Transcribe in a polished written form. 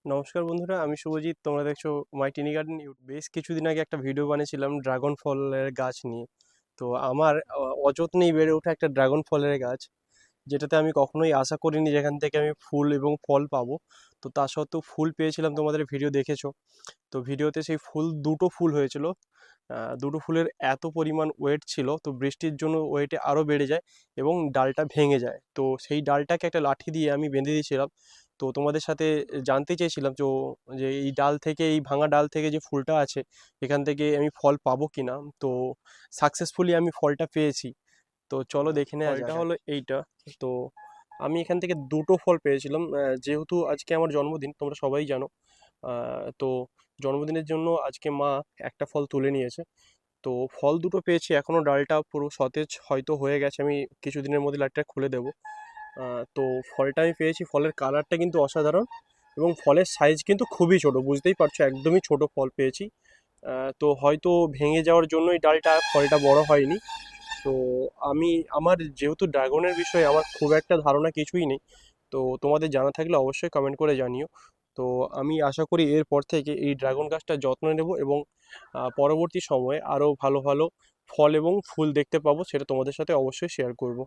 নমস্কার বন্ধুরা, আমি শুভজিৎ। তোমরা দেখছো মাই টিনি গার্ডেন। বেশ কিছুদিন আগে একটা ভিডিও বানিয়েছিলাম ড্রাগন ফলের গাছ নিয়ে। তো আমার অযত্নেই বেড়ে ওঠা একটা ড্রাগন ফলের গাছ, যেটাতে আমি কখনোই আশা করিনি যেখান থেকে আমি ফুল এবং ফল পাবো। তো তা সত্ত্বেও ফুল পেয়েছিলাম, তোমাদের ভিডিও দেখেছো। তো ভিডিওতে সেই ফুল, দুটো ফুল হয়েছিল। দুটো ফুলের এত পরিমাণ ওয়েট ছিল, তো বৃষ্টির জন্য ওয়েটে আরও বেড়ে যায় এবং ডালটা ভেঙে যায়। তো সেই ডালটাকে একটা লাঠি দিয়ে আমি বেঁধে দিয়েছিলাম। তো তোমাদের সাথে জানতে চেয়েছিলাম যে এই ডাল থেকে, এই ভাঙা ডাল থেকে যে ফুলটা আছে, এখান থেকে আমি ফল পাবো কিনা। তো সাকসেসফুলি আমি ফলটা পেয়েছি। তো চলো দেখে নেওয়া যাক। ফলটা হলো এইটা। তো আমি এখান থেকে দুটো ফল পেয়েছিলাম। যেহেতু আজকে আমার জন্মদিন, তোমরা সবাই জানো। তো জন্মদিনের জন্য আজকে মা একটা ফল তুলে নিয়েছে। তো ফল দুটো পেয়েছি, এখনও ডালটা পুরো সতেজ হয়তো হয়ে গেছে, আমি কিছুদিনের মধ্যে লাইটটা খুলে দেবো। তো ফলটা আমি পেয়েছি, ফলের কালারটা কিন্তু অসাধারণ এবং ফলের সাইজ কিন্তু খুবই ছোট, বুঝতেই পারছো, একদমই ছোট ফল পেয়েছি। তো হয়তো ভেঙে যাওয়ার জন্যই ফলটা বড় হয়নি। তো আমার যেহেতু ড্রাগনের বিষয়ে আমার খুব একটা ধারণা কিছুই নেই, তো তোমাদের জানা থাকলে অবশ্যই কমেন্ট করে জানিও। তো আমি আশা করি এরপর থেকে এই ড্রাগন গাছটার যত্ন নেব এবং পরবর্তী সময়ে আরও ভালো ভালো ফল এবং ফুল দেখতে পাবো, সেটা তোমাদের সাথে অবশ্যই শেয়ার করব।